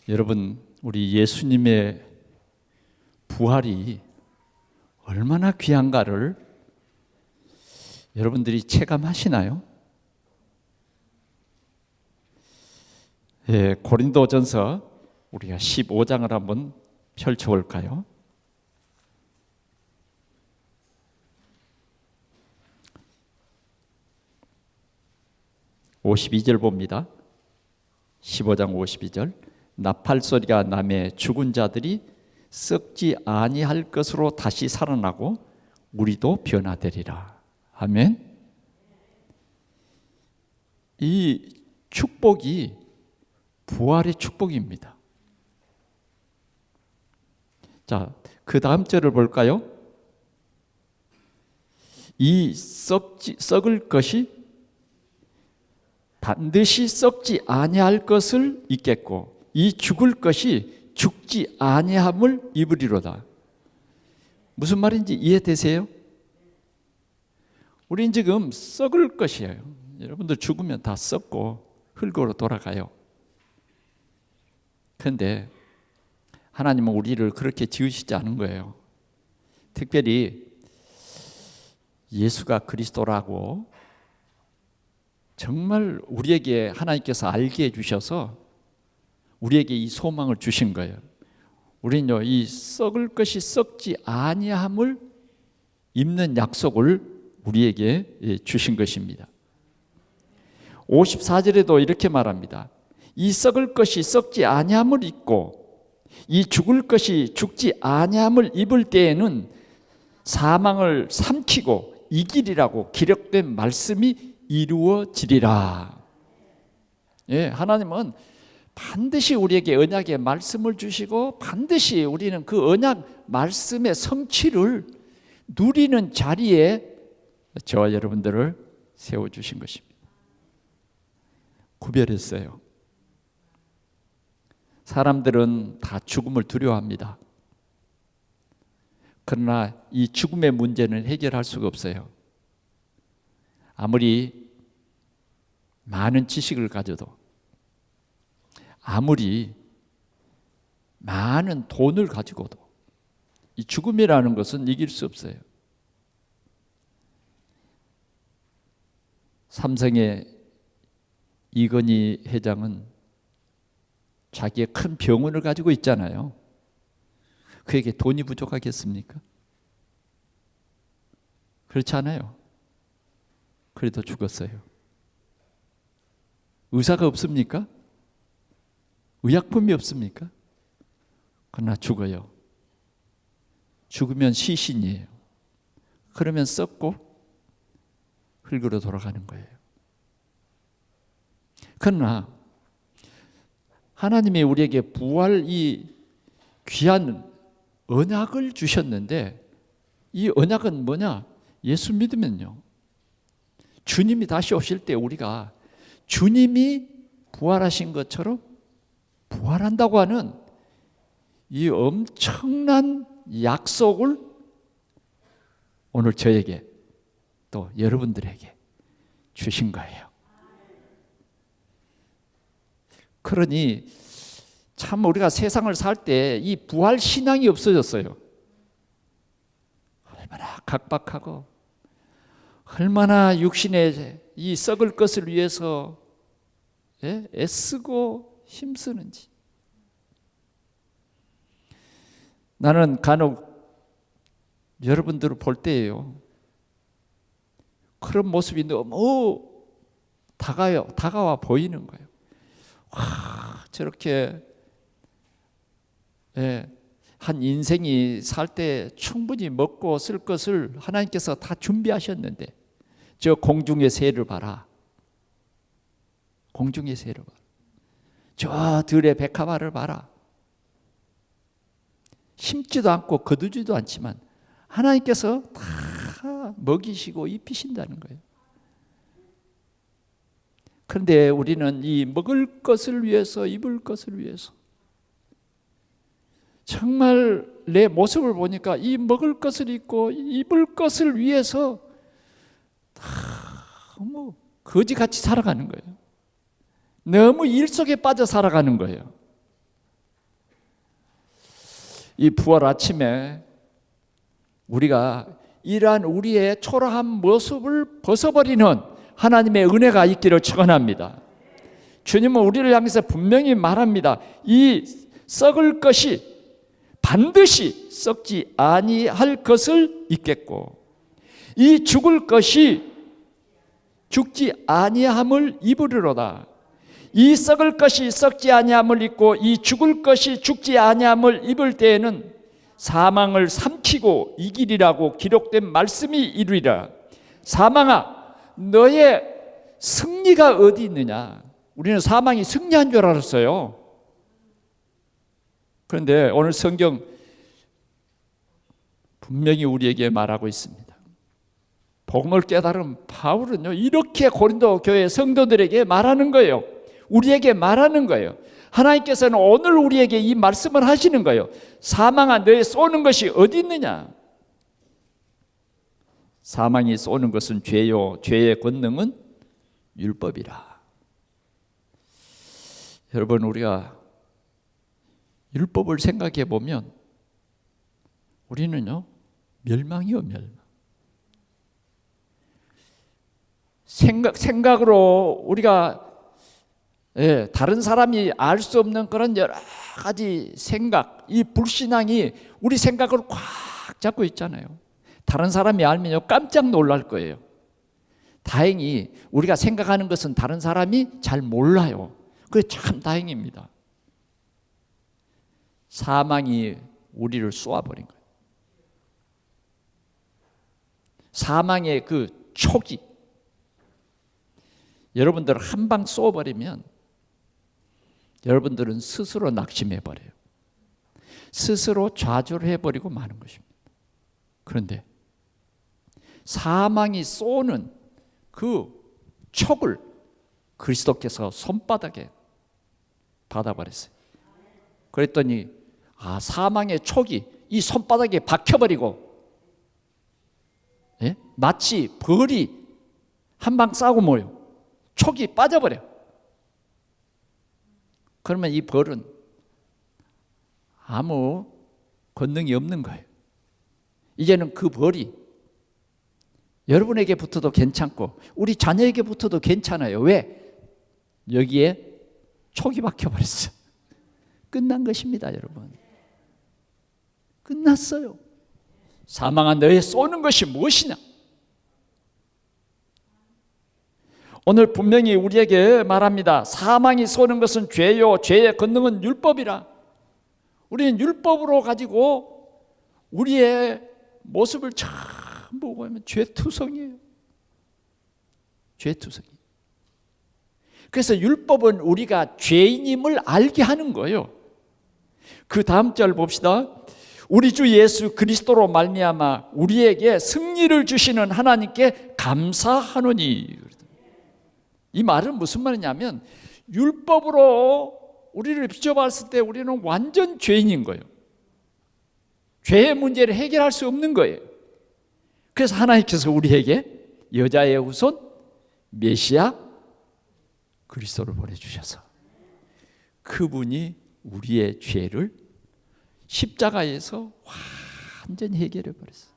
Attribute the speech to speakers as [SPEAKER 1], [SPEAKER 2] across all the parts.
[SPEAKER 1] 여러분, 우리 예수님의 부활이 얼마나 귀한가를 여러분들이 체감하시나요? 고린도전서 우리가 15장을 한번 펼쳐볼까요? 52절 봅니다. 15장 52절. 나팔소리가 나매 죽은 자들이 썩지 아니할 것으로 다시 살아나고 우리도 변화되리라. 아멘. 이 축복이 부활의 축복입니다. 자, 그 다음 절을 볼까요? 이 썩을 것이 반드시 썩지 아니할 것을 잊겠고 이 죽을 것이 죽지 아니함을 입으리로다. 무슨 말인지 이해되세요? 우린 지금 썩을 것이에요. 여러분들 죽으면 다 썩고 흙으로 돌아가요. 그런데 하나님은 우리를 그렇게 지으시지 않은 거예요. 특별히 예수가 그리스도라고 정말 우리에게 하나님께서 알게 해주셔서 우리에게 이 소망을 주신 거예요. 우리는요, 이 썩을 것이 썩지 아니함을 입는 약속을 우리에게 주신 것입니다. 54절에도 이렇게 말합니다. 이 썩을 것이 썩지 아니함을 입고 이 죽을 것이 죽지 아니함을 입을 때에는 사망을 삼키고 이기리라고 기록된 말씀이 이루어지리라. 하나님은 반드시 우리에게 언약의 말씀을 주시고 반드시 우리는 그 언약 말씀의 성취를 누리는 자리에 저와 여러분들을 세워주신 것입니다. 구별했어요. 사람들은 다 죽음을 두려워합니다. 그러나 이 죽음의 문제는 해결할 수가 없어요. 아무리 많은 지식을 가져도, 아무리 많은 돈을 가지고도 이 죽음이라는 것은 이길 수 없어요. 삼성의 이건희 회장은 자기의 큰 병원을 가지고 있잖아요. 그에게 돈이 부족하겠습니까? 그렇지 않아요. 그래도 죽었어요. 의사가 없습니까? 의약품이 없습니까? 그러나 죽어요. 죽으면 시신이에요. 그러면 썩고 흙으로 돌아가는 거예요. 그러나 하나님이 우리에게 부활 이 귀한 언약을 주셨는데 이 언약은 뭐냐? 예수 믿으면요, 주님이 다시 오실 때 우리가 주님이 부활하신 것처럼 부활한다고 하는 이 엄청난 약속을 오늘 저에게 또 여러분들에게 주신 거예요. 그러니 참 우리가 세상을 살 때 이 부활 신앙이 없어졌어요. 얼마나 각박하고 얼마나 육신의 이 썩을 것을 위해서 애쓰고 힘쓰는지. 나는 간혹 여러분들을 볼 때예요, 그런 모습이 너무 다가와 보이는 거예요. 와, 저렇게 한 인생이 살 때 충분히 먹고 쓸 것을 하나님께서 다 준비하셨는데 저 공중의 새를 봐라. 공중의 새를 봐라. 저 들의 백합화를 봐라. 심지도 않고 거두지도 않지만 하나님께서 다 먹이시고 입히신다는 거예요. 그런데 우리는 이 먹을 것을 위해서, 입을 것을 위해서, 정말 내 모습을 보니까 이 먹을 것을 입고 입을 것을 위해서 너무 거지같이 살아가는 거예요. 너무 일 속에 빠져 살아가는 거예요. 이 부활 아침에 우리가 이러한 우리의 초라한 모습을 벗어버리는 하나님의 은혜가 있기를 축원합니다. 주님은 우리를 향해서 분명히 말합니다. 이 썩을 것이 반드시 썩지 아니할 것을 잊겠고 이 죽을 것이 죽지 아니함을 입으리로다. 이 썩을 것이 썩지 아니함을 입고 이 죽을 것이 죽지 아니함을 입을 때에는 사망을 삼키고 이기리라고 기록된 말씀이 이루리라. 사망아, 너의 승리가 어디 있느냐? 우리는 사망이 승리한 줄 알았어요. 그런데 오늘 성경 분명히 우리에게 말하고 있습니다. 복음을 깨달은 바울은요, 이렇게 고린도 교회 성도들에게 말하는 거예요. 우리에게 말하는 거예요. 하나님께서는 오늘 우리에게 이 말씀을 하시는 거예요. 사망아, 너의 쏘는 것이 어디 있느냐? 사망이 쏘는 것은 죄요, 죄의 권능은 율법이라. 여러분, 우리가 율법을 생각해 보면 우리는요, 멸망이요, 멸망. 생각으로 우리가 다른 사람이 알 수 없는 그런 여러 가지 생각, 이 불신앙이 우리 생각을 꽉 잡고 있잖아요. 다른 사람이 알면요, 깜짝 놀랄 거예요. 다행히 우리가 생각하는 것은 다른 사람이 잘 몰라요. 그게 참 다행입니다. 사망이 우리를 쏘아버린 거예요. 사망의 그 촉이 여러분들 한 방 쏘아버리면 여러분들은 스스로 낙심해버려요. 스스로 좌절을 해버리고 마는 것입니다. 그런데 사망이 쏘는 그 촉을 그리스도께서 손바닥에 받아버렸어요. 그랬더니 사망의 촉이 이 손바닥에 박혀버리고 마치 벌이 한 방 쏴고 뭐요? 촉이 빠져버려. 그러면 이 벌은 아무 권능이 없는 거예요. 이제는 그 벌이 여러분에게 붙어도 괜찮고 우리 자녀에게 붙어도 괜찮아요. 왜? 여기에 촉이 박혀버렸어요. 끝난 것입니다, 여러분. 끝났어요. 사망아, 너의 쏘는 것이 무엇이냐? 오늘 분명히 우리에게 말합니다. 사망이 쏘는 것은 죄요, 죄의 권능은 율법이라. 우리는 율법으로 가지고 우리의 모습을 참 보고 하면 죄투성이에요. 죄투성이. 그래서 율법은 우리가 죄인임을 알게 하는 거예요. 그 다음 절 봅시다. 우리 주 예수 그리스도로 말미암아 우리에게 승리를 주시는 하나님께 감사하노니. 이 말은 무슨 말이냐면 율법으로 우리를 비춰봤을 때 우리는 완전 죄인인 거예요. 죄의 문제를 해결할 수 없는 거예요. 그래서 하나님께서 우리에게 여자의 후손 메시아 그리스도를 보내주셔서 그분이 우리의 죄를 십자가에서 완전히 해결해 버렸어요.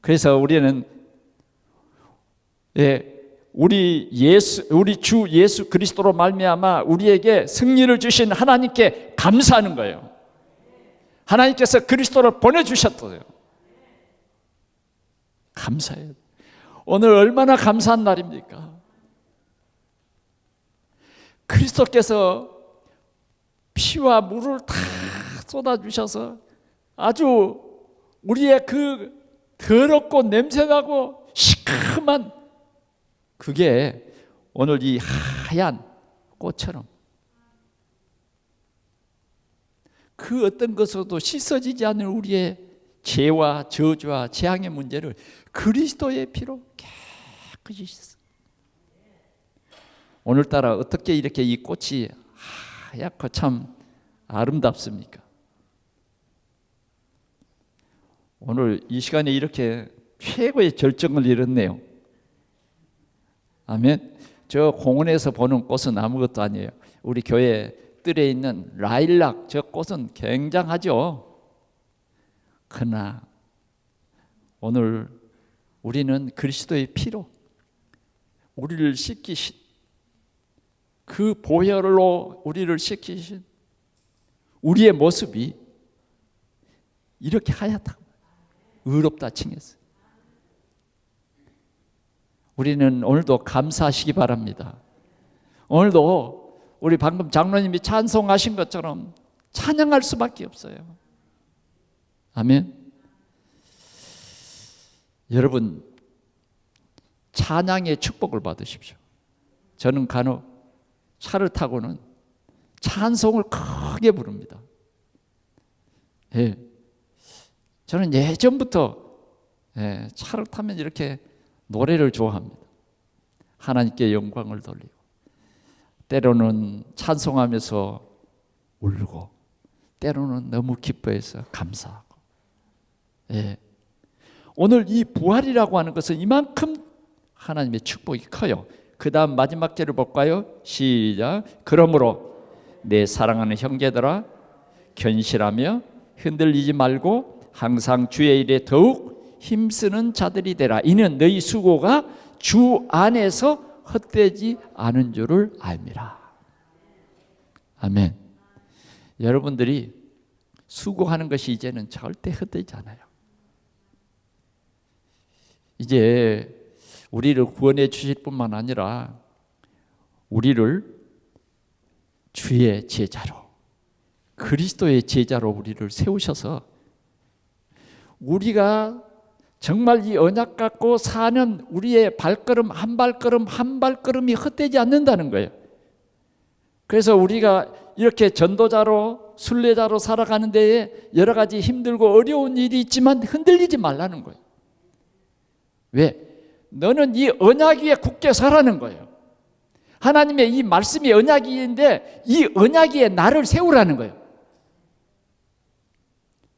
[SPEAKER 1] 그래서 우리는 우리 주 예수 그리스도로 말미암아 우리에게 승리를 주신 하나님께 감사하는 거예요. 하나님께서 그리스도를 보내주셨어요. 감사해요. 오늘 얼마나 감사한 날입니까? 그리스도께서 피와 물을 다 쏟아주셔서 아주 우리의 그 더럽고 냄새나고 시큼한 그게 오늘 이 하얀 꽃처럼 그 어떤 것으로도 씻어지지 않는 우리의 죄와 저주와 재앙의 문제를 그리스도의 피로 깨끗이 씻어. 오늘따라 어떻게 이렇게 이 꽃이 하얗고 참 아름답습니까? 오늘 이 시간에 이렇게 최고의 절정을 이뤘네요. 아멘. 저 공원에서 보는 꽃은 아무것도 아니에요. 우리 교회 흙들에 있는 라일락 저 꽃은 굉장하죠. 그러나 오늘 우리는 그리스도의 피로 우리를 씻기신, 그 보혈로 우리를 씻기신 우리의 모습이 이렇게 하얗다, 의롭다 칭했어요. 우리는 오늘도 감사하시기 바랍니다. 오늘도 우리 방금 장로님이 찬송하신 것처럼 찬양할 수밖에 없어요. 아멘. 여러분, 찬양의 축복을 받으십시오. 저는 간혹 차를 타고는 찬송을 크게 부릅니다. 예. 저는 예전부터 차를 타면 이렇게 노래를 좋아합니다. 하나님께 영광을 돌리고, 때로는 찬송하면서 울고, 때로는 너무 기뻐해서 감사하고. 예. 오늘 이 부활이라고 하는 것은 이만큼 하나님의 축복이 커요. 그 다음 마지막 절을 볼까요? 시작. 그러므로 내 사랑하는 형제들아, 견실하며 흔들리지 말고 항상 주의 일에 더욱 힘쓰는 자들이 되라. 이는 너희 수고가 주 안에서 헛되지 않은 줄을 알미라. 아멘. 여러분들이 수고하는 것이 이제는 절대 헛되지 않아요. 이제 우리를 구원해 주실 뿐만 아니라 우리를 주의 제자로, 그리스도의 제자로 우리를 세우셔서 우리가 정말 이 언약 갖고 사는 우리의 발걸음 한 발걸음 한 발걸음이 헛되지 않는다는 거예요. 그래서 우리가 이렇게 전도자로 순례자로 살아가는 데에 여러 가지 힘들고 어려운 일이 있지만 흔들리지 말라는 거예요. 왜? 너는 이 언약 위에 굳게 서라는 거예요. 하나님의 이 말씀이 언약인데 이 언약 위에 나를 세우라는 거예요.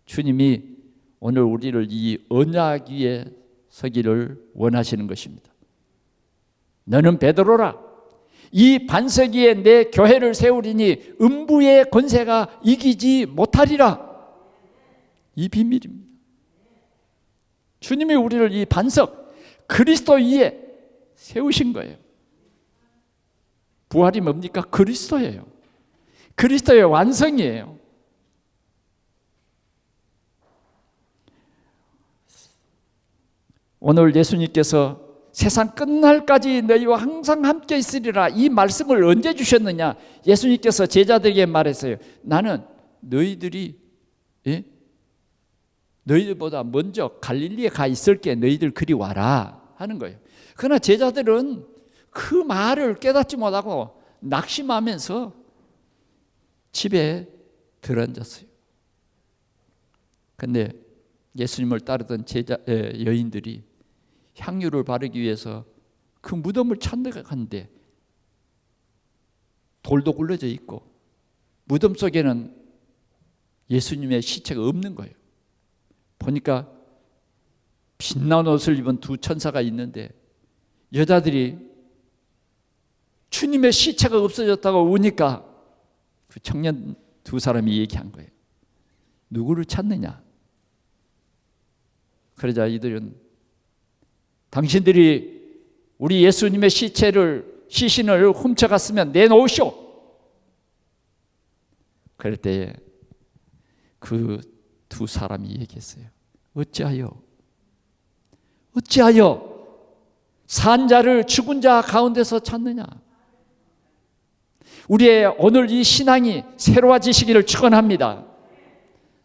[SPEAKER 1] 주님이 오늘 우리를 이 언약 위에 서기를 원하시는 것입니다. 너는 베드로라. 이 반석 위에 내 교회를 세우리니 음부의 권세가 이기지 못하리라. 이 비밀입니다. 주님이 우리를 이 반석 그리스도 위에 세우신 거예요. 부활이 뭡니까? 그리스도예요. 그리스도의 완성이에요. 오늘 예수님께서 세상 끝날까지 너희와 항상 함께 있으리라, 이 말씀을 언제 주셨느냐? 예수님께서 제자들에게 말했어요. 나는 너희들이 너희들보다 먼저 갈릴리에 가 있을게. 너희들 그리 와라 하는 거예요. 그러나 제자들은 그 말을 깨닫지 못하고 낙심하면서 집에 들어앉았어요. 그런데 예수님을 따르던 여인들이 향유를 바르기 위해서 그 무덤을 찾아갔는데 돌도 굴러져 있고 무덤 속에는 예수님의 시체가 없는 거예요. 보니까 빛나는 옷을 입은 두 천사가 있는데 여자들이 주님의 시체가 없어졌다고 우니까 그 청년 두 사람이 얘기한 거예요. 누구를 찾느냐? 그러자 이들은 당신들이 우리 예수님의 시신을 훔쳐갔으면 내놓으시오. 그럴 때에 그 두 사람이 얘기했어요. 어찌하여 산 자를 죽은 자 가운데서 찾느냐? 우리의 오늘 이 신앙이 새로워지시기를 축원합니다.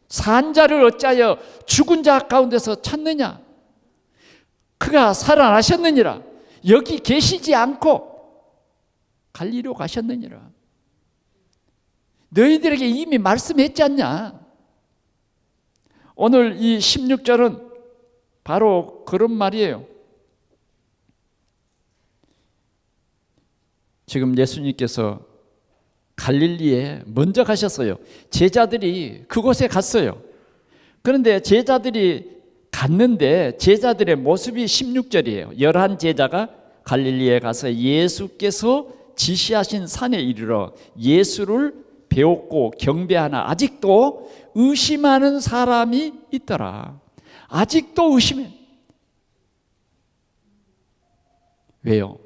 [SPEAKER 1] 산 자를 어찌하여 죽은 자 가운데서 찾느냐? 그가 살아나셨느니라. 여기 계시지 않고 갈리로 가셨느니라. 너희들에게 이미 말씀했지 않냐? 오늘 이 16절은 바로 그런 말이에요. 지금 예수님께서 갈릴리에 먼저 가셨어요. 제자들이 그곳에 갔어요. 그런데 제자들이 갔는데 제자들의 모습이 16절이에요. 11 제자가 갈릴리에 가서 예수께서 지시하신 산에 이르러 예수를 배웠고 경배하나 아직도 의심하는 사람이 있더라. 아직도 의심해. 왜요?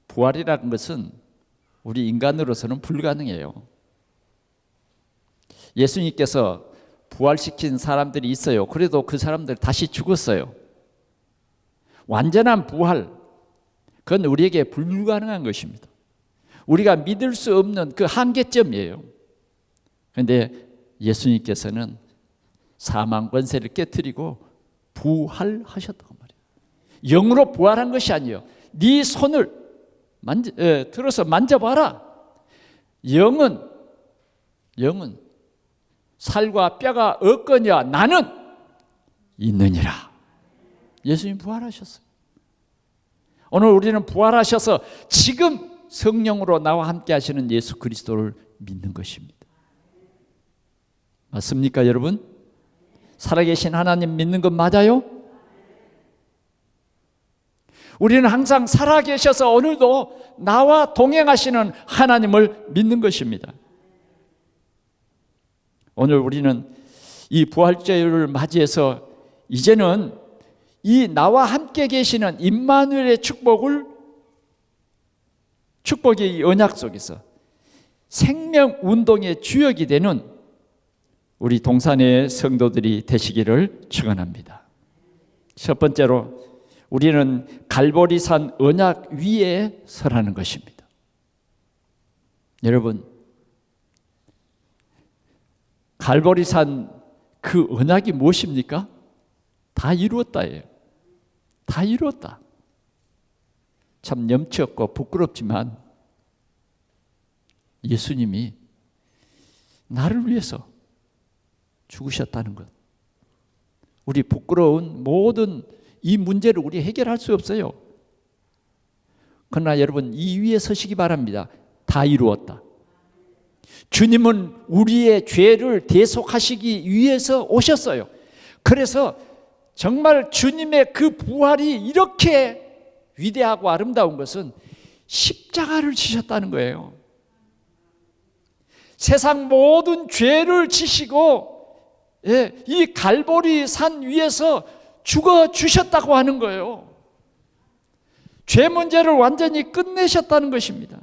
[SPEAKER 1] 부활이라는 것은 우리 인간으로서는 불가능해요. 예수님께서 부활시킨 사람들이 있어요. 그래도 그 사람들 다시 죽었어요. 완전한 부활, 그건 우리에게 불가능한 것입니다. 우리가 믿을 수 없는 그 한계점이에요. 그런데 예수님께서는 사망 권세를 깨뜨리고 부활하셨다고 말이에요. 영으로 부활한 것이 아니에요. 네 손을 들어서 만져봐라. 영은 살과 뼈가 없거니와 나는 있느니라. 예수님 부활하셨어요. 오늘 우리는 부활하셔서 지금 성령으로 나와 함께 하시는 예수 그리스도를 믿는 것입니다. 맞습니까, 여러분? 살아계신 하나님 믿는 것 맞아요? 우리는 항상 살아계셔서 오늘도 나와 동행하시는 하나님을 믿는 것입니다. 오늘 우리는 이 부활절을 맞이해서 이제는 이 나와 함께 계시는 임마누엘의 축복의 언약 속에서 생명운동의 주역이 되는 우리 동산의 성도들이 되시기를 축원합니다. 첫 번째로 우리는 갈보리산 언약 위에 서라는 것입니다. 여러분, 갈보리산 그 언약이 무엇입니까? 다 이루었다예요. 다 이루었다. 참 염치 없고 부끄럽지만 예수님이 나를 위해서 죽으셨다는 것. 우리 부끄러운 모든 이 문제를 우리 해결할 수 없어요. 그러나 여러분, 이 위에 서시기 바랍니다. 다 이루었다. 주님은 우리의 죄를 대속하시기 위해서 오셨어요. 그래서 정말 주님의 그 부활이 이렇게 위대하고 아름다운 것은 십자가를 지셨다는 거예요. 세상 모든 죄를 지시고 이 갈보리 산 위에서 죽어 주셨다고 하는 거예요. 죄 문제를 완전히 끝내셨다는 것입니다.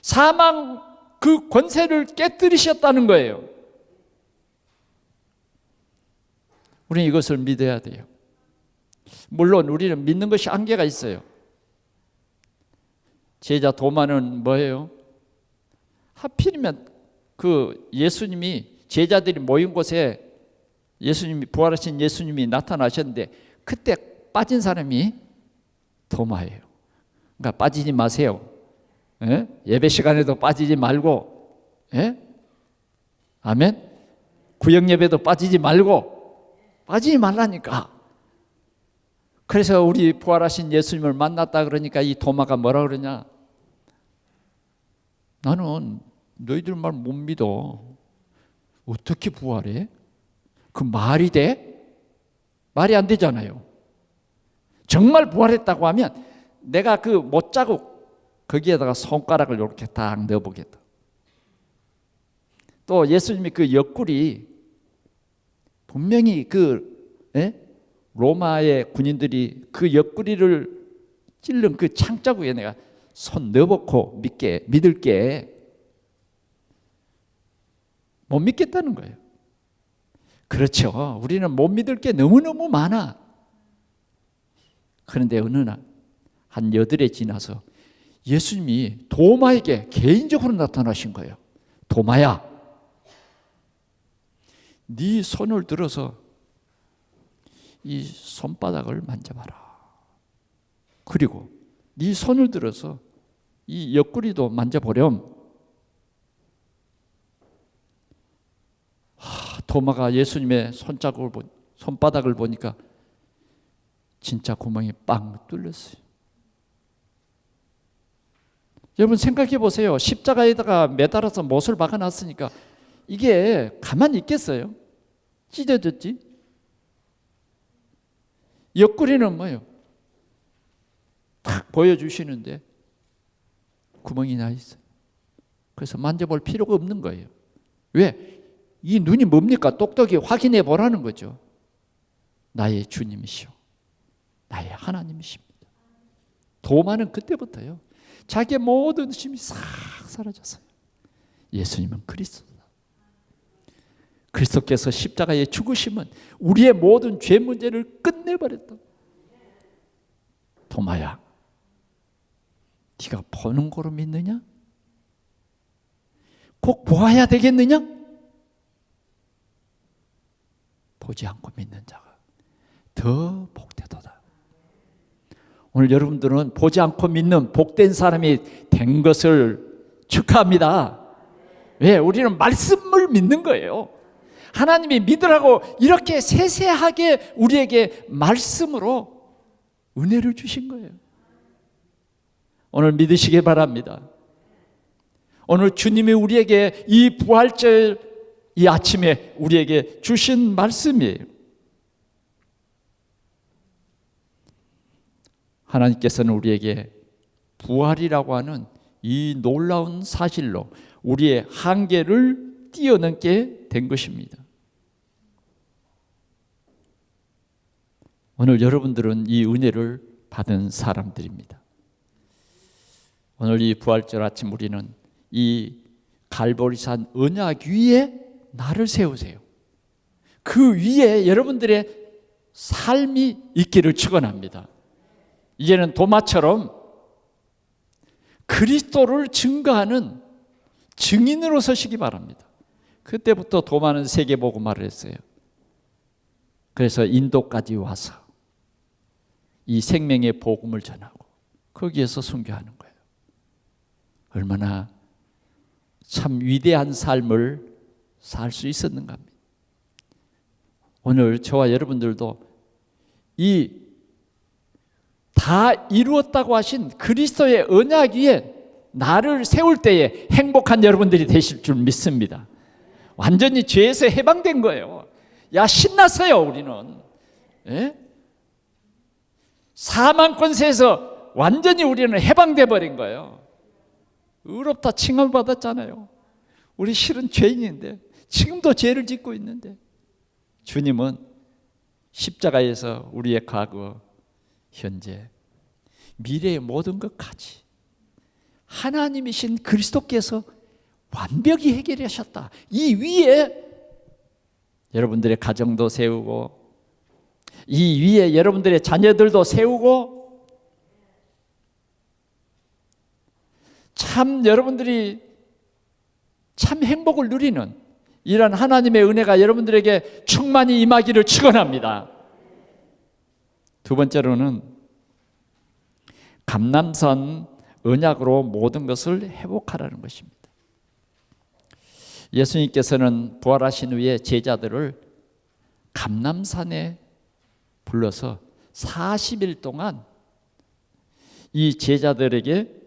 [SPEAKER 1] 사망 그 권세를 깨뜨리셨다는 거예요. 우리는 이것을 믿어야 돼요. 물론 우리는 믿는 것이 한계가 있어요. 제자 도마는 뭐예요? 하필이면 그 예수님이 제자들이 모인 곳에 예수님이 부활하신 예수님이 나타나셨는데 그때 빠진 사람이 도마예요. 그러니까 빠지지 마세요. 예배 시간에도 빠지지 말고, 아멘. 구역 예배도 빠지지 말라니까. 그래서 우리 부활하신 예수님을 만났다 그러니까 이 도마가 뭐라 그러냐? 나는 너희들 말 못 믿어. 어떻게 부활해? 그 말이 돼? 말이 안 되잖아요. 정말 부활했다고 하면 내가 그 못자국 거기에다가 손가락을 이렇게 딱 넣어보겠다. 또 예수님이 그 옆구리 분명히 로마의 군인들이 그 옆구리를 찔른 그 창자국에 내가 손 넣어보고 믿을게. 못 믿겠다는 거예요. 그렇죠. 우리는 못 믿을 게 너무너무 많아. 그런데 어느 날 한 여드레 지나서 예수님이 도마에게 개인적으로 나타나신 거예요. 도마야, 네 손을 들어서 이 손바닥을 만져봐라. 그리고 네 손을 들어서 이 옆구리도 만져보렴. 도마가 예수님의 손바닥을 보니까 진짜 구멍이 빵 뚫렸어요. 여러분 생각해 보세요. 십자가에다가 매달아서 못을 박아놨으니까 이게 가만히 있겠어요? 찢어졌지? 옆구리는 뭐예요? 탁 보여주시는데 구멍이 나 있어요. 그래서 만져볼 필요가 없는 거예요. 왜? 이 눈이 뭡니까? 똑똑히 확인해 보라는 거죠. 나의 주님이시오, 나의 하나님이십니다. 도마는 그때부터요, 자기의 모든 의심이 싹 사라졌어요. 예수님은 그리스도다. 그리스도께서 십자가의 죽으심은 우리의 모든 죄 문제를 끝내버렸다. 도마야, 네가 보는 거로 믿느냐? 꼭 보아야 되겠느냐? 보지 않고 믿는 자가 더 복되도다. 오늘 여러분들은 보지 않고 믿는 복된 사람이 된 것을 축하합니다. 왜? 우리는 말씀을 믿는 거예요. 하나님이 믿으라고 이렇게 세세하게 우리에게 말씀으로 은혜를 주신 거예요. 오늘 믿으시기 바랍니다. 오늘 주님이 우리에게 이 부활절 이 아침에 우리에게 주신 말씀이에요. 하나님께서는 우리에게 부활이라고 하는 이 놀라운 사실로 우리의 한계를 뛰어넘게 된 것입니다. 오늘 여러분들은 이 은혜를 받은 사람들입니다. 오늘 이 부활절 아침 우리는 이 갈보리산 언약 위에 나를 세우세요. 그 위에 여러분들의 삶이 있기를 축원합니다. 이제는 도마처럼 그리스도를 증거하는 증인으로 서시기 바랍니다. 그때부터 도마는 세계복음화를 했어요. 그래서 인도까지 와서 이 생명의 복음을 전하고 거기에서 순교하는 거예요. 얼마나 참 위대한 삶을 살 수 있었는가 합니다. 오늘 저와 여러분들도 이 다 이루었다고 하신 그리스도의 언약 위에 나를 세울 때에 행복한 여러분들이 되실 줄 믿습니다. 완전히 죄에서 해방된 거예요. 야, 신났어요 우리는. 예? 사망 권세에서 완전히 우리는 해방돼 버린 거예요. 의롭다 칭함을 받았잖아요. 우리 실은 죄인인데 지금도 죄를 짓고 있는데 주님은 십자가에서 우리의 과거, 현재, 미래의 모든 것까지 하나님이신 그리스도께서 완벽히 해결하셨다. 이 위에 여러분들의 가정도 세우고 이 위에 여러분들의 자녀들도 세우고 참 여러분들이 참 행복을 누리는 이런 하나님의 은혜가 여러분들에게 충만히 임하기를 축원합니다. 두 번째로는 감람산 언약으로 모든 것을 회복하라는 것입니다. 예수님께서는 부활하신 후에 제자들을 감람산에 불러서 40일 동안 이 제자들에게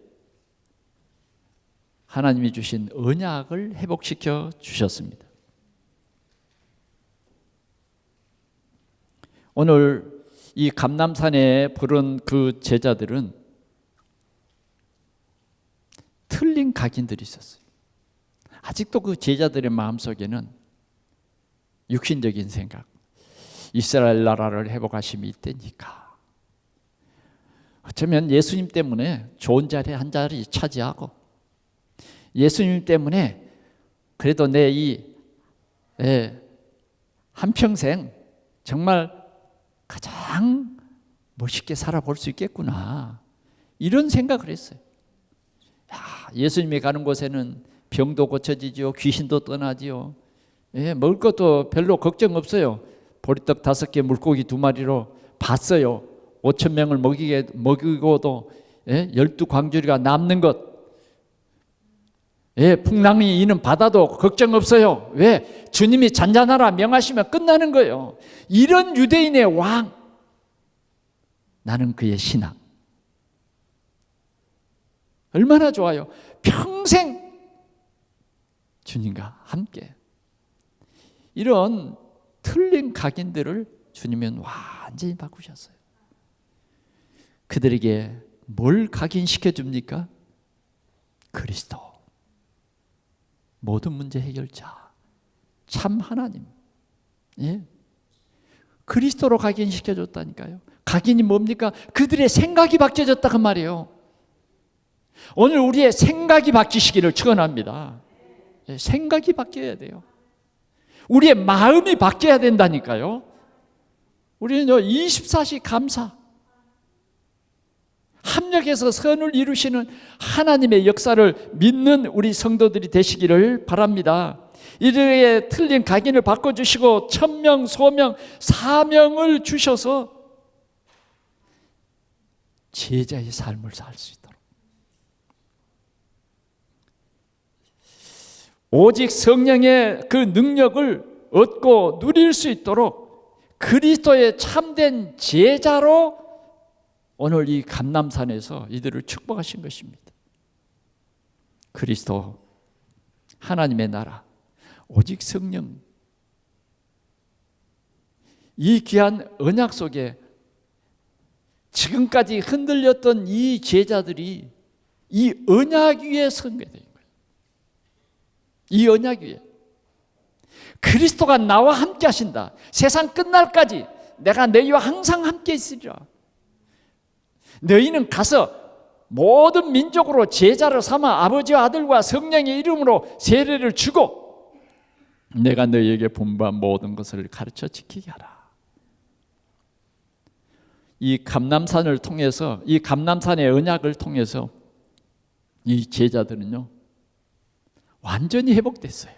[SPEAKER 1] 하나님이 주신 언약을 회복시켜 주셨습니다. 오늘 이 감람산에 부른 그 제자들은 틀린 각인들이 있었어요. 아직도 그 제자들의 마음속에는 육신적인 생각, 이스라엘 나라를 회복하심이 있다니까. 어쩌면 예수님 때문에 좋은 자리에 한 자리 차지하고 예수님 때문에 그래도 내 이 한평생 정말 가장 멋있게 살아볼 수 있겠구나, 이런 생각을 했어요. 예수님이 가는 곳에는 병도 고쳐지죠, 귀신도 떠나지요, 먹을 것도 별로 걱정 없어요. 보리떡 5개, 물고기 2마리로 봤어요. 5,000명을 먹이고도 12광주리가 남는 것, 풍랑이 이는 바다도 걱정 없어요. 왜? 주님이 잔잔하라 명하시면 끝나는 거예요. 이런 유대인의 왕, 나는 그의 신하. 얼마나 좋아요. 평생 주님과 함께. 이런 틀린 각인들을 주님은 완전히 바꾸셨어요. 그들에게 뭘 각인시켜 줍니까? 그리스도. 모든 문제 해결자, 참 하나님, 예? 그리스도로 각인시켜줬다니까요. 각인이 뭡니까? 그들의 생각이 바뀌어졌다 그 말이에요. 오늘 우리의 생각이 바뀌시기를 축원합니다. 예, 생각이 바뀌어야 돼요. 우리의 마음이 바뀌어야 된다니까요. 우리는 24시 감사, 합력해서 선을 이루시는 하나님의 역사를 믿는 우리 성도들이 되시기를 바랍니다. 이들에게 틀린 각인을 바꿔주시고 천명, 소명, 사명을 주셔서 제자의 삶을 살 수 있도록, 오직 성령의 그 능력을 얻고 누릴 수 있도록 그리스도의 참된 제자로 오늘 이 감람산에서 이들을 축복하신 것입니다. 그리스도, 하나님의 나라, 오직 성령, 이 귀한 언약 속에 지금까지 흔들렸던 이 제자들이 이 언약 위에 서게 된 거예요. 이 언약 위에 그리스도가 나와 함께 하신다. 세상 끝날까지 내가 너희와 항상 함께 있으리라. 너희는 가서 모든 민족으로 제자를 삼아 아버지와 아들과 성령의 이름으로 세례를 주고 내가 너희에게 분부한 모든 것을 가르쳐 지키게 하라. 이 감람산을 통해서, 이 감람산의 언약을 통해서 이 제자들은요 완전히 회복됐어요.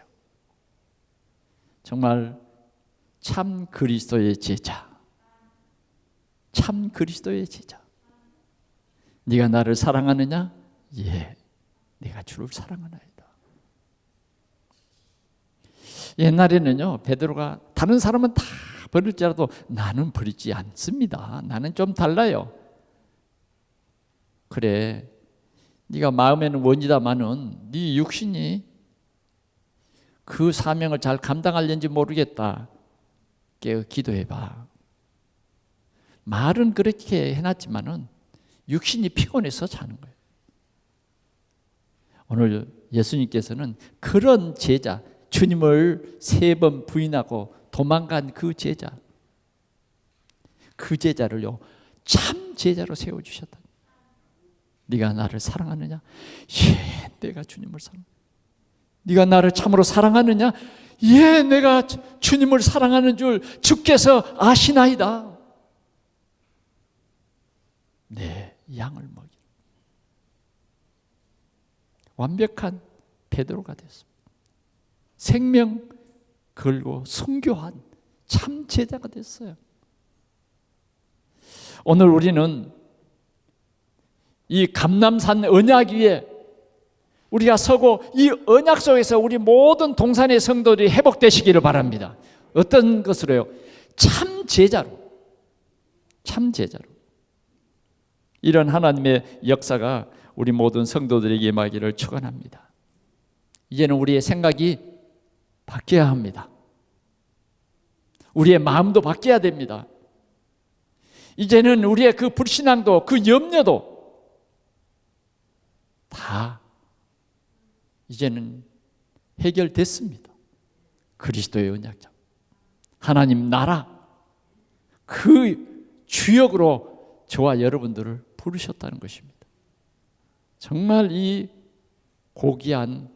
[SPEAKER 1] 정말 참 그리스도의 제자, 참 그리스도의 제자. 네가 나를 사랑하느냐? 예, 내가 주를 사랑하나이다. 옛날에는요 베드로가 다른 사람은 다 버릴지라도 나는 버리지 않습니다. 나는 좀 달라요. 그래, 네가 마음에는 원이다마는 네 육신이 그 사명을 잘 감당하려는지 모르겠다. 깨어 기도해봐. 말은 그렇게 해놨지만은 육신이 피곤해서 자는 거예요. 오늘 예수님께서는 그런 제자, 주님을 3번 부인하고 도망간 그 제자, 그 제자를요 참 제자로 세워주셨다. 네가 나를 사랑하느냐? 예, 내가 주님을 사랑한다. 네가 나를 참으로 사랑하느냐? 예, 내가 주님을 사랑하는 줄 주께서 아시나이다. 네, 양을 먹이. 완벽한 베드로가 됐습니다. 생명 걸고 순교한 참 제자가 됐어요. 오늘 우리는 이 감람산 언약 위에 우리가 서고 이 언약 속에서 우리 모든 동산의 성도들이 회복되시기를 바랍니다. 어떤 것으로요? 참 제자로, 참 제자로. 이런 하나님의 역사가 우리 모든 성도들에게 임하기를 축원합니다. 이제는 우리의 생각이 바뀌어야 합니다. 우리의 마음도 바뀌어야 됩니다. 이제는 우리의 그 불신앙도, 그 염려도 다 이제는 해결됐습니다. 그리스도의 언약자, 하나님 나라, 그 주역으로 저와 여러분들을 부르셨다는 것입니다. 정말 이 고귀한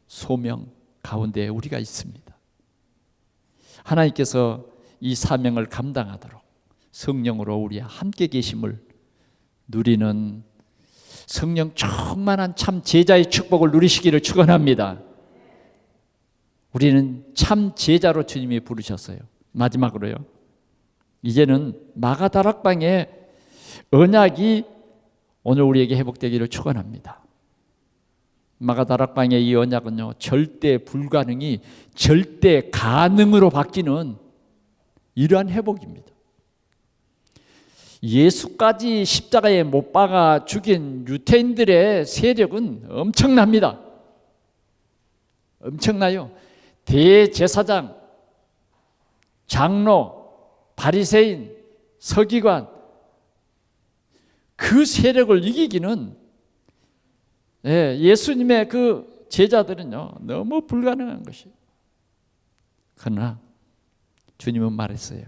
[SPEAKER 1] 소명 가운데 우리가 있습니다. 하나님께서 이 사명을 감당하도록 성령으로 우리와 함께 계심을 누리는 성령 충만한 참 제자의 축복을 누리시기를 축원합니다. 우리는 참 제자로 주님이 부르셨어요. 마지막으로요, 이제는 마가다락방의 언약이 오늘 우리에게 회복되기를 축원합니다. 마가다락방의 이 언약은요 절대 불가능이 절대 가능으로 바뀌는 이러한 회복입니다. 예수까지 십자가에 못 박아 죽인 유대인들의 세력은 엄청납니다. 엄청나요. 대제사장, 장로, 바리새인, 서기관, 그 세력을 이기기는 예수님의 그 제자들은요 너무 불가능한 것이. 그러나 주님은 말했어요.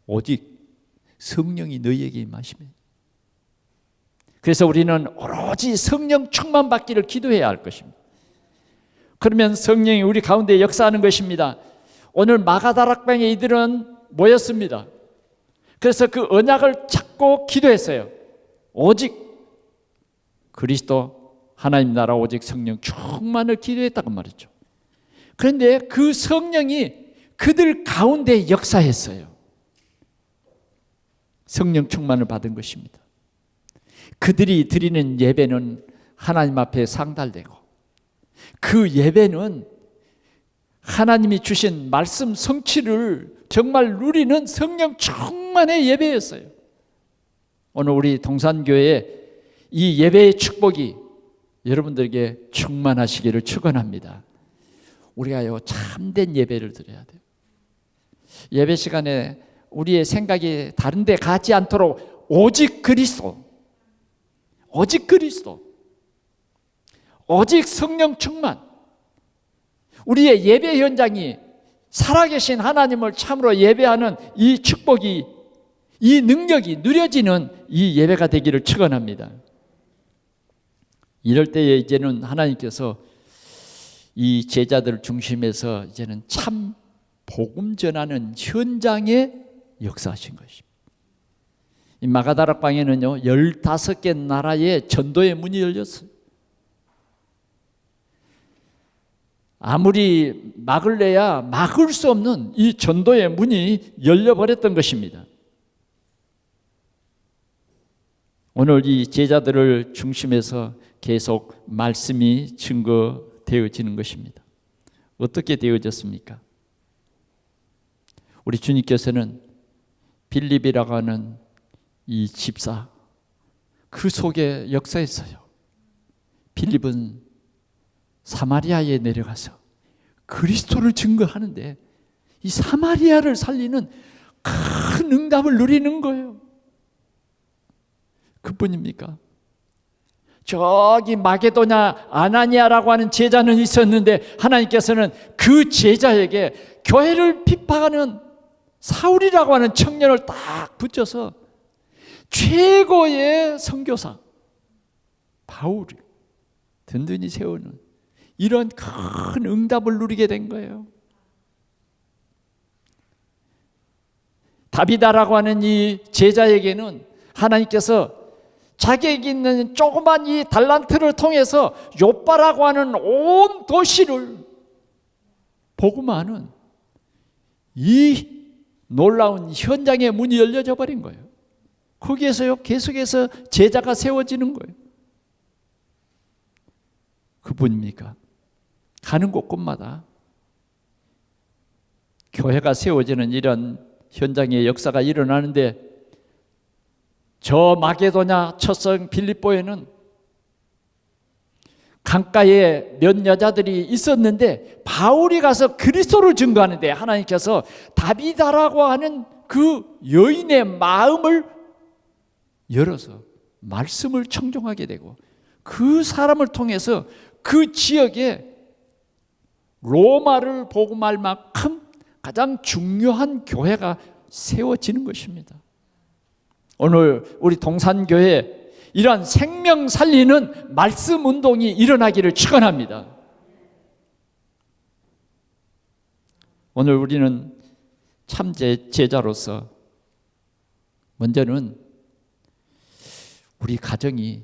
[SPEAKER 1] 오직 성령이 너희에게 임하시면. 그래서 우리는 오로지 성령 충만 받기를 기도해야 할 것입니다. 그러면 성령이 우리 가운데 역사하는 것입니다. 오늘 마가다락방에 이들은 모였습니다. 그래서 그 언약을 찾고 기도했어요. 오직 그리스도 하나님 나라 오직 성령 충만을 기도했다고 말했죠. 그런데 그 성령이 그들 가운데 역사했어요. 성령 충만을 받은 것입니다. 그들이 드리는 예배는 하나님 앞에 상달되고 그 예배는 하나님이 주신 말씀 성취를 정말 누리는 성령 충만의 예배였어요. 오늘 우리 동산교회에 이 예배의 축복이 여러분들에게 충만하시기를 축원합니다. 우리가요 참된 예배를 드려야 돼요. 예배 시간에 우리의 생각이 다른 데 가지 않도록 오직 그리스도, 오직 그리스도, 오직 성령 충만, 우리의 예배 현장이 살아계신 하나님을 참으로 예배하는 이 축복이, 이 능력이 누려지는 이 예배가 되기를 축원합니다. 이럴 때에 이제는 하나님께서 이 제자들을 중심해서 이제는 참 복음 전하는 현장에 역사하신 것입니다. 이 마가다락방에는요 15개 나라의 전도의 문이 열렸어요. 아무리 막을래야 막을 수 없는 이 전도의 문이 열려버렸던 것입니다. 오늘 이 제자들을 중심해서 계속 말씀이 증거되어지는 것입니다. 어떻게 되어졌습니까? 우리 주님께서는 빌립이라고 하는 이 집사, 그 속에 역사했어요. 빌립은 사마리아에 내려가서 그리스도를 증거하는데 이 사마리아를 살리는 큰 응답을 누리는 거예요. 그뿐입니까? 저기 마게도냐 아나니아라고 하는 제자는 있었는데 하나님께서는 그 제자에게 교회를 핍박하는 사울이라고 하는 청년을 딱 붙여서 최고의 선교사 바울을 든든히 세우는 이런 큰 응답을 누리게 된 거예요. 다비다라고 하는 이 제자에게는 하나님께서 자기에게 있는 조그만 이 달란트를 통해서 요빠라고 하는 온 도시를 복음하는 이 놀라운 현장의 문이 열려져 버린 거예요. 거기에서요 계속해서 제자가 세워지는 거예요. 그뿐입니까? 가는 곳곳마다 교회가 세워지는 이런 현장의 역사가 일어나는데 저 마게도냐 첫성 빌립보에는 강가에 몇 여자들이 있었는데 바울이 가서 그리스도를 증거하는데 하나님께서 다비다라고 하는 그 여인의 마음을 열어서 말씀을 청종하게 되고 그 사람을 통해서 그 지역에 로마를 복음할 만큼 가장 중요한 교회가 세워지는 것입니다. 오늘 우리 동산교회에 이러한 생명 살리는 말씀 운동이 일어나기를 축원합니다. 오늘 우리는 참 제자로서 먼저는 우리 가정이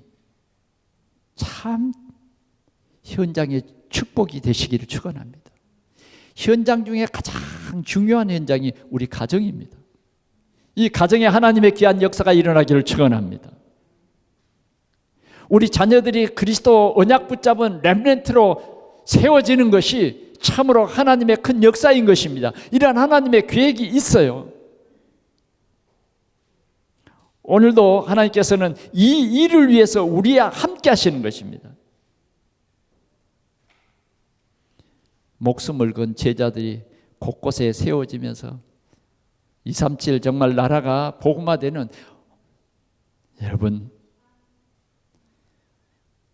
[SPEAKER 1] 참 현장의 축복이 되시기를 축원합니다. 현장 중에 가장 중요한 현장이 우리 가정입니다. 이 가정에 하나님의 귀한 역사가 일어나기를 축원합니다. 우리 자녀들이 그리스도 언약 붙잡은 렘넌트로 세워지는 것이 참으로 하나님의 큰 역사인 것입니다. 이러한 하나님의 계획이 있어요. 오늘도 하나님께서는 이 일을 위해서 우리와 함께 하시는 것입니다. 목숨을 건 제자들이 곳곳에 세워지면서 237 정말 나라가 복음화되는, 여러분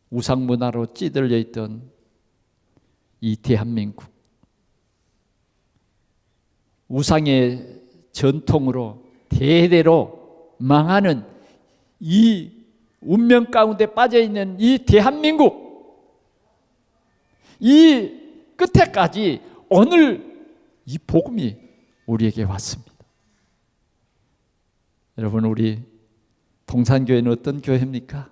[SPEAKER 1] 우상문화로 찌들려 있던 이 대한민국, 우상의 전통으로 대대로 망하는 이 운명 가운데 빠져있는 이 대한민국, 이 끝에까지 오늘 이 복음이 우리에게 왔습니다. 여러분, 우리 동산교회는 어떤 교회입니까?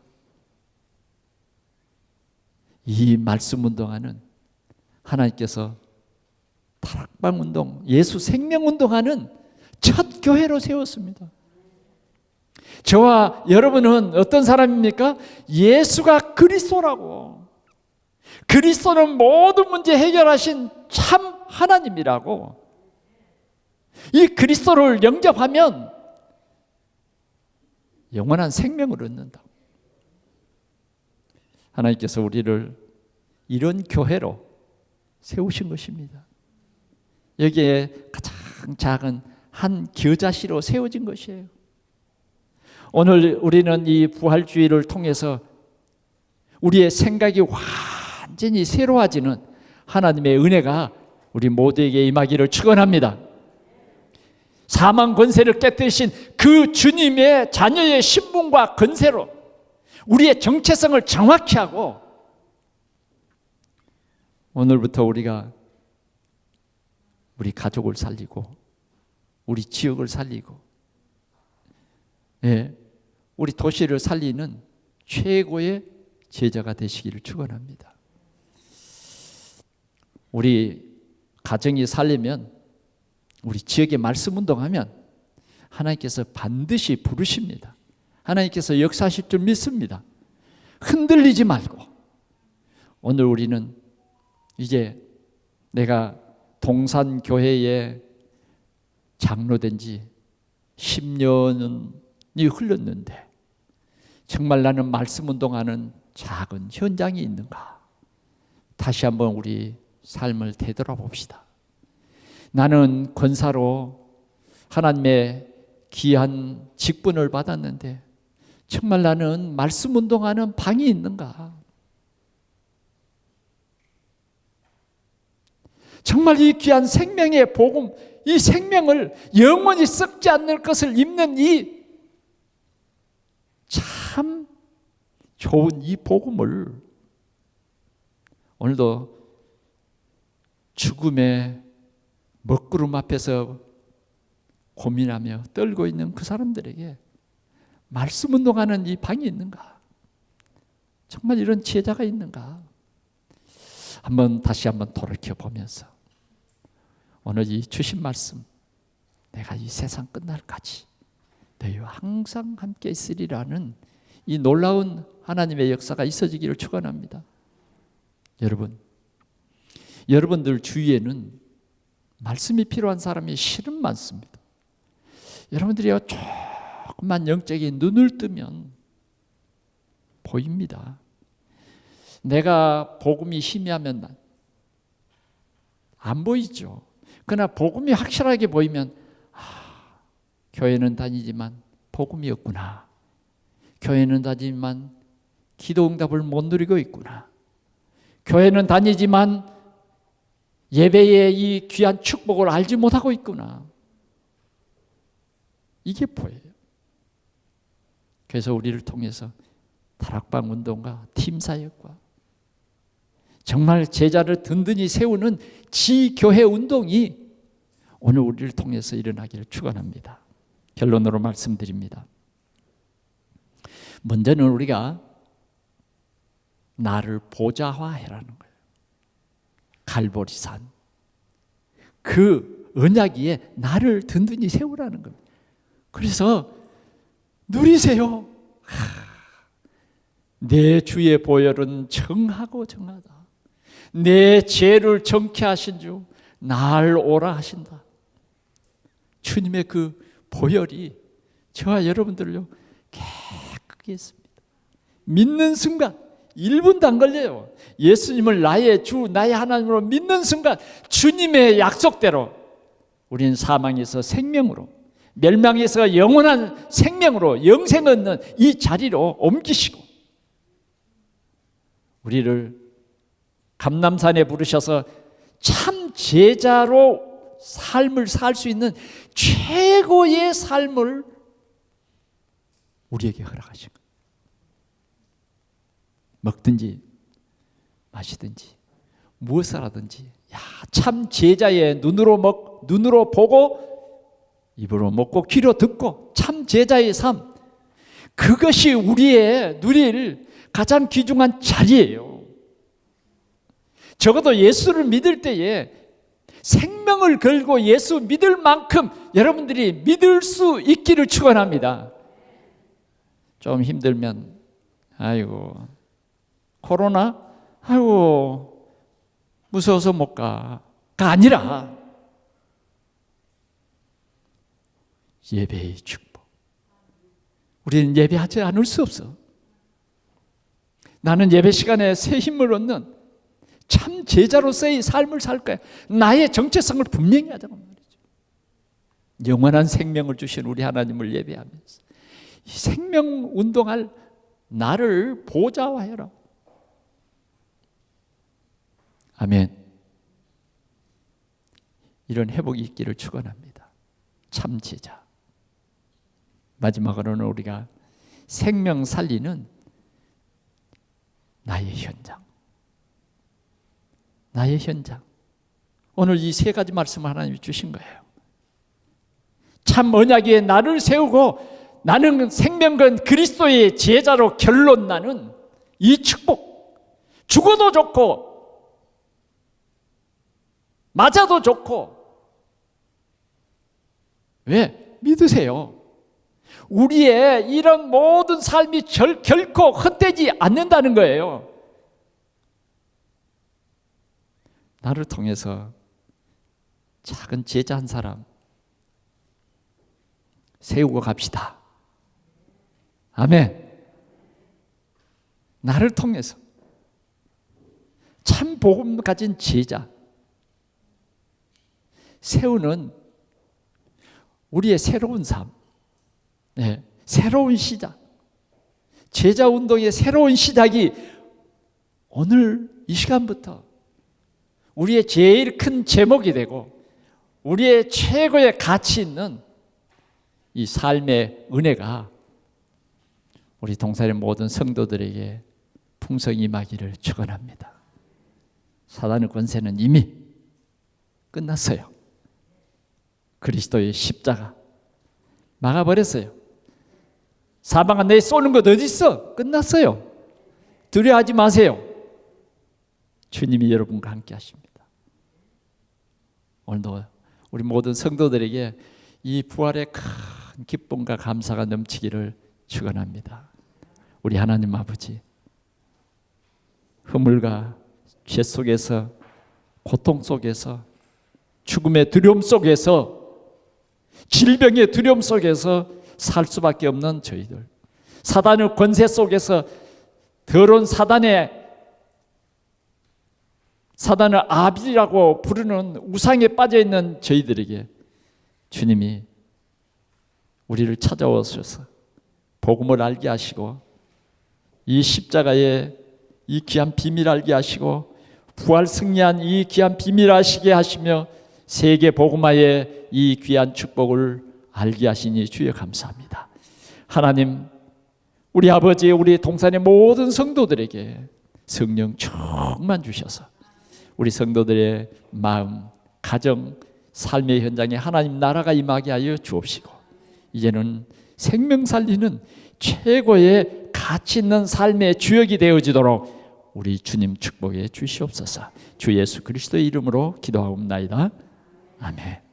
[SPEAKER 1] 이 말씀 운동하는, 하나님께서 다락방 운동, 예수 생명 운동하는 첫 교회로 세웠습니다. 저와 여러분은 어떤 사람입니까? 예수가 그리스도라고, 그리스도는 모든 문제 해결하신 참 하나님이라고, 이 그리스도를 영접하면 영원한 생명을 얻는다. 하나님께서 우리를 이런 교회로 세우신 것입니다. 여기에 가장 작은 한 겨자씨로 세워진 것이에요. 오늘 우리는 이 부활주의를 통해서 우리의 생각이 완전히 새로워지는 하나님의 은혜가 우리 모두에게 임하기를 축원합니다. 사망 권세를 깨뜨리신 그 주님의 자녀의 신분과 권세로 우리의 정체성을 정확히 하고, 오늘부터 우리가 우리 가족을 살리고 우리 지역을 살리고, 우리 도시를 살리는 최고의 제자가 되시기를 축원합니다. 우리 가정이 살리면, 우리 지역에 말씀 운동하면 하나님께서 반드시 부르십니다. 하나님께서 역사하실 줄 믿습니다. 흔들리지 말고, 오늘 우리는 이제 내가 동산교회에 장로된 지 10년이 흘렀는데 정말 나는 말씀 운동하는 작은 현장이 있는가? 다시 한번 우리 삶을 되돌아봅시다. 나는 권사로 하나님의 귀한 직분을 받았는데 정말 나는 말씀 운동하는 방이 있는가? 정말 이 귀한 생명의 복음, 이 생명을 영원히 썩지 않을 것을 입는 이 참 좋은 이 복음을 오늘도 죽음의 먹구름 앞에서 고민하며 떨고 있는 그 사람들에게 말씀 운동하는 이 방이 있는가? 정말 이런 지혜자가 있는가? 다시 한번 돌이켜 보면서 오늘 이 주신 말씀, 내가 이 세상 끝날까지 너희와 항상 함께 있으리라는 이 놀라운 하나님의 역사가 있어지기를 축원합니다. 여러분들 주위에는 말씀이 필요한 사람이 실은 많습니다. 여러분들이 조금만 영적인 눈을 뜨면 보입니다. 내가 복음이 희미하면 안 보이죠. 그러나 복음이 확실하게 보이면 교회는 다니지만 복음이 없구나. 교회는 다니지만 기도 응답을 못 누리고 있구나. 교회는 다니지만 예배의 이 귀한 축복을 알지 못하고 있구나. 이게 보여요. 그래서 우리를 통해서 다락방 운동과 팀사역과 정말 제자를 든든히 세우는 지교회 운동이 오늘 우리를 통해서 일어나기를 축원합니다. 결론으로 말씀드립니다. 먼저는 우리가 나를 보좌화해라는 거예요. 갈보리산, 그 언약 위에 나를 든든히 세우라는 겁니다. 그래서 누리세요. 내 주의 보혈은 정하고 정하다. 내 죄를 정케하신 주 날 오라 하신다. 주님의 그 보혈이 저와 여러분들을요 깨끗게 했습니다. 믿는 순간 1분도 안 걸려요. 예수님을 나의 주, 나의 하나님으로 믿는 순간 주님의 약속대로 우리는 사망에서 생명으로, 멸망에서 영원한 생명으로 영생 얻는 이 자리로 옮기시고 우리를 감람산에 부르셔서 참 제자로 삶을 살 수 있는 최고의 삶을 우리에게 허락하신 거예요. 먹든지 마시든지 무엇을 하든지, 참 제자의 눈으로 보고 입으로 먹고 귀로 듣고 참 제자의 삶, 그것이 우리의 누릴 가장 귀중한 자리예요. 적어도 예수를 믿을 때에 생명을 걸고 예수 믿을 만큼 여러분들이 믿을 수 있기를 축원합니다. 좀 힘들면 아이고 코로나? 아이고 무서워서 못 가가 아니라 예배의 축복. 우리는 예배하지 않을 수 없어. 나는 예배 시간에 새 힘을 얻는 참 제자로서의 삶을 살 거야. 나의 정체성을 분명히 하자고 말이죠. 영원한 생명을 주신 우리 하나님을 예배하면서 이 생명 운동할 나를 보좌화해라. 아멘. 이런 회복이 있기를 축원합니다. 참 제자. 마지막으로는 우리가 생명 살리는 나의 현장. 나의 현장. 오늘 이 세 가지 말씀을 하나님이 주신 거예요. 참 언약 위에 나를 세우고 나는 생명건 그리스도의 제자로 결론 나는 이 축복. 죽어도 좋고 맞아도 좋고. 왜? 믿으세요. 우리의 이런 모든 삶이 결코 헛되지 않는다는 거예요. 나를 통해서 작은 제자 한 사람 세우고 갑시다. 아멘. 나를 통해서 참 복음 가진 제자 세우는 우리의 새로운 삶, 새로운 시작, 제자 운동의 새로운 시작이 오늘 이 시간부터 우리의 제일 큰 제목이 되고 우리의 최고의 가치 있는 이 삶의 은혜가 우리 동산의 모든 성도들에게 풍성히 임하기를 축원합니다. 사단의 권세는 이미 끝났어요. 그리스도의 십자가 막아버렸어요. 사방아 내 쏘는 것 어디 있어? 끝났어요. 두려워하지 마세요. 주님이 여러분과 함께 하십니다. 오늘도 우리 모든 성도들에게 이 부활의 큰 기쁨과 감사가 넘치기를 축원합니다. 우리 하나님 아버지, 허물과 죄 속에서, 고통 속에서, 죽음의 두려움 속에서, 질병의 두려움 속에서 살 수밖에 없는 저희들, 사단의 권세 속에서 더러운 사단을 아비라고 부르는 우상에 빠져있는 저희들에게 주님이 우리를 찾아오셔서 복음을 알게 하시고 이 십자가의 이 귀한 비밀 알게 하시고 부활 승리한 이 귀한 비밀 아시게 하시며 세계 복음화의 이 귀한 축복을 알게 하시니 주여 감사합니다. 하나님, 우리 아버지, 우리 동산의 모든 성도들에게 성령 충만 주셔서 우리 성도들의 마음, 가정, 삶의 현장에 하나님 나라가 임하게 하여 주옵시고 이제는 생명 살리는 최고의 가치 있는 삶의 주역이 되어지도록 우리 주님 축복해 주시옵소서. 주 예수 그리스도의 이름으로 기도하옵나이다. 아멘.